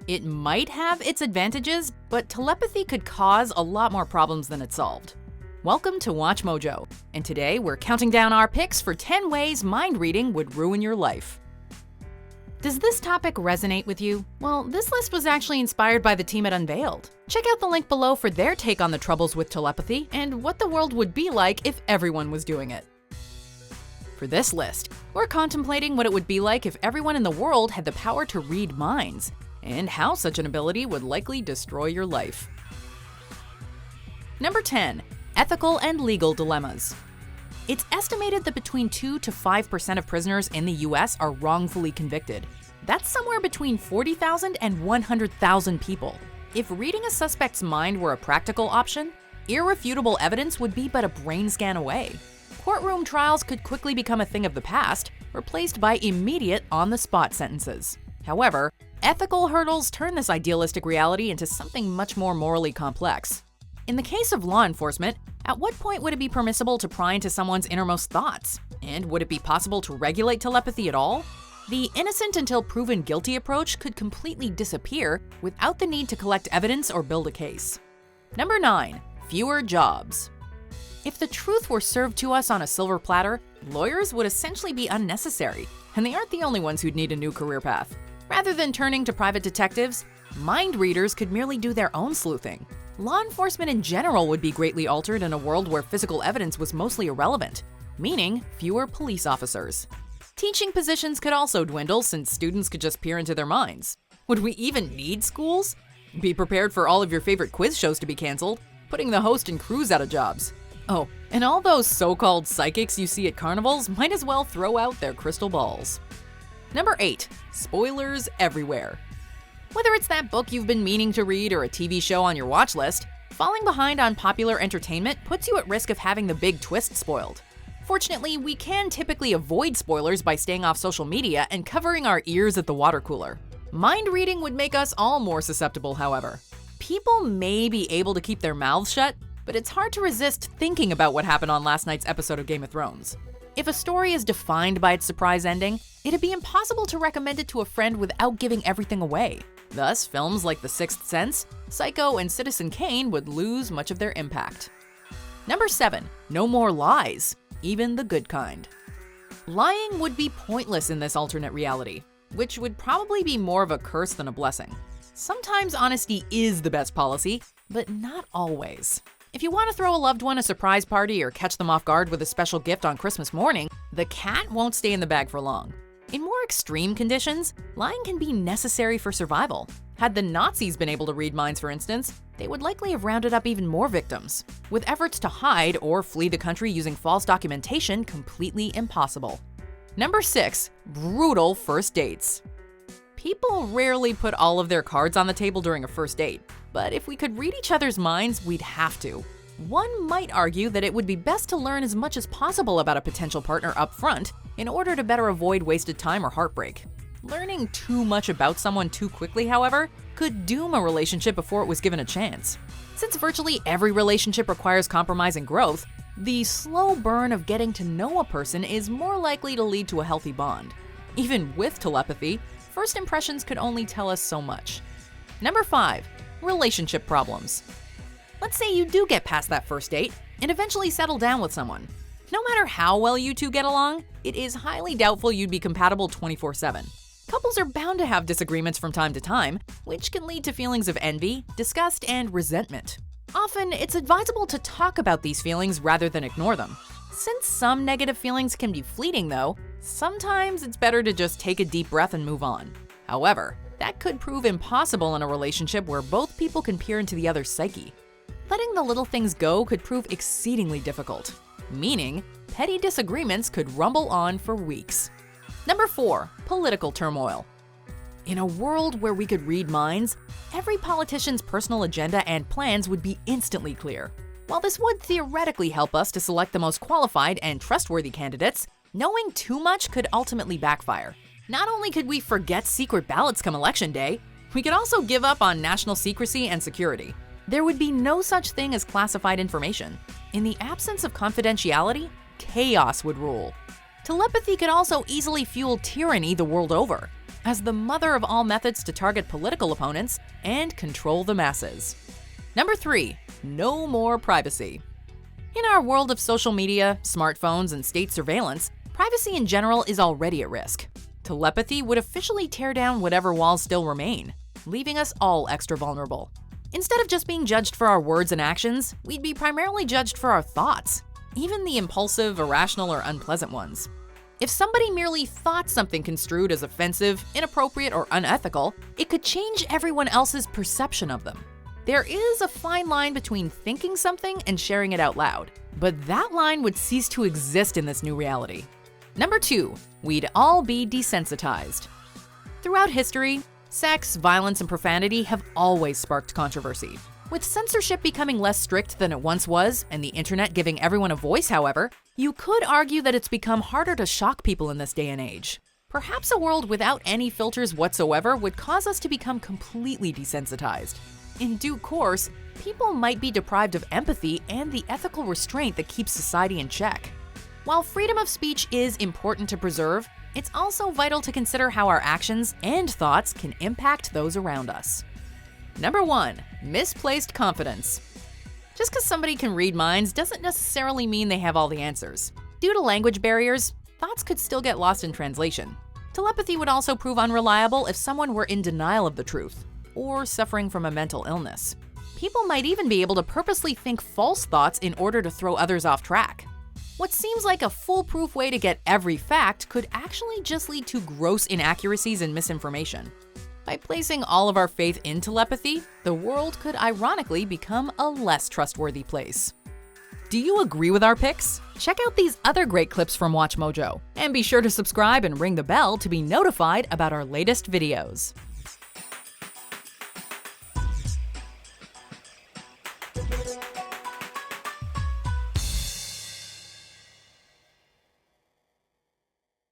It might have its advantages, but telepathy could cause a lot more problems than it solved. Welcome to Watch Mojo, and today we're counting down our picks for 10 ways mind reading would ruin your life. Does this topic resonate with you? Well, this list was actually inspired by the team at Unveiled. Check out the link below for their take on the troubles with telepathy and what the world would be like if everyone was doing it. For this list, we're contemplating what it would be like if everyone in the world had the power to read minds, and how such an ability would likely destroy your life. Number 10. Ethical and legal dilemmas. It's estimated that between 2 to 5% of prisoners in the US are wrongfully convicted. That's somewhere between 40,000 and 100,000 people. If reading a suspect's mind were a practical option, irrefutable evidence would be but a brain scan away. Courtroom trials could quickly become a thing of the past, replaced by immediate on-the-spot sentences. However, ethical hurdles turn this idealistic reality into something much more morally complex. In the case of law enforcement, at what point would it be permissible to pry into someone's innermost thoughts? And would it be possible to regulate telepathy at all? The innocent until proven guilty approach could completely disappear without the need to collect evidence or build a case. Number 9. Fewer jobs. If the truth were served to us on a silver platter, lawyers would essentially be unnecessary, and they aren't the only ones who'd need a new career path. Rather than turning to private detectives, mind readers could merely do their own sleuthing. Law enforcement in general would be greatly altered in a world where physical evidence was mostly irrelevant, meaning fewer police officers. Teaching positions could also dwindle since students could just peer into their minds. Would we even need schools? Be prepared for all of your favorite quiz shows to be canceled, putting the host and crews out of jobs. Oh, and all those so-called psychics you see at carnivals might as well throw out their crystal balls. Number 8. Spoilers everywhere. Whether it's that book you've been meaning to read or a TV show on your watch list, falling behind on popular entertainment puts you at risk of having the big twist spoiled. Fortunately, we can typically avoid spoilers by staying off social media and covering our ears at the water cooler. Mind reading would make us all more susceptible, however. People may be able to keep their mouths shut, but it's hard to resist thinking about what happened on last night's episode of Game of Thrones. If a story is defined by its surprise ending, it'd be impossible to recommend it to a friend without giving everything away. Thus, films like The Sixth Sense, Psycho, and Citizen Kane would lose much of their impact. Number 7. No more lies, even the good kind. Lying would be pointless in this alternate reality, which would probably be more of a curse than a blessing. Sometimes honesty is the best policy, but not always. If you want to throw a loved one a surprise party or catch them off guard with a special gift on Christmas morning, the cat won't stay in the bag for long. In more extreme conditions, lying can be necessary for survival. Had the Nazis been able to read minds, for instance, they would likely have rounded up even more victims, with efforts to hide or flee the country using false documentation completely impossible. Number 6. Brutal first dates. People rarely put all of their cards on the table during a first date, but if we could read each other's minds, we'd have to. One might argue that it would be best to learn as much as possible about a potential partner up front in order to better avoid wasted time or heartbreak. Learning too much about someone too quickly, however, could doom a relationship before it was given a chance. Since virtually every relationship requires compromise and growth, the slow burn of getting to know a person is more likely to lead to a healthy bond. Even with telepathy, first impressions could only tell us so much. Number 5. Relationship problems. Let's say you do get past that first date and eventually settle down with someone. No matter how well you two get along, it is highly doubtful you'd be compatible 24/7. Couples are bound to have disagreements from time to time, which can lead to feelings of envy, disgust, and resentment. Often, it's advisable to talk about these feelings rather than ignore them. Since some negative feelings can be fleeting though, sometimes it's better to just take a deep breath and move on. However, that could prove impossible in a relationship where both people can peer into the other's psyche. Letting the little things go could prove exceedingly difficult, meaning petty disagreements could rumble on for weeks. Number 4. Political turmoil. In a world where we could read minds, every politician's personal agenda and plans would be instantly clear. While this would theoretically help us to select the most qualified and trustworthy candidates, knowing too much could ultimately backfire. Not only could we forget secret ballots come election day, we could also give up on national secrecy and security. There would be no such thing as classified information. In the absence of confidentiality, chaos would rule. Telepathy could also easily fuel tyranny the world over. as the mother of all methods to target political opponents and control the masses. Number 3. No more privacy. In our world of social media, smartphones, and state surveillance, privacy in general is already at risk. Telepathy would officially tear down whatever walls still remain, leaving us all extra vulnerable. Instead of just being judged for our words and actions, we'd be primarily judged for our thoughts, even the impulsive, irrational, or unpleasant ones. If somebody merely thought something construed as offensive, inappropriate, or unethical, it could change everyone else's perception of them. There is a fine line between thinking something and sharing it out loud, but that line would cease to exist in this new reality. Number 2, we'd all be desensitized. Throughout history, sex, violence, and profanity have always sparked controversy. With censorship becoming less strict than it once was, and the internet giving everyone a voice, however, you could argue that it's become harder to shock people in this day and age. Perhaps a world without any filters whatsoever would cause us to become completely desensitized. In due course, people might be deprived of empathy and the ethical restraint that keeps society in check. While freedom of speech is important to preserve, it's also vital to consider how our actions and thoughts can impact those around us. Number 1, misplaced confidence. Just because somebody can read minds doesn't necessarily mean they have all the answers. Due to language barriers, thoughts could still get lost in translation. Telepathy would also prove unreliable if someone were in denial of the truth, or suffering from a mental illness. People might even be able to purposely think false thoughts in order to throw others off track. What seems like a foolproof way to get every fact could actually just lead to gross inaccuracies and misinformation. By placing all of our faith in telepathy, the world could ironically become a less trustworthy place. Do you agree with our picks? Check out these other great clips from WatchMojo, and be sure to subscribe and ring the bell to be notified about our latest videos.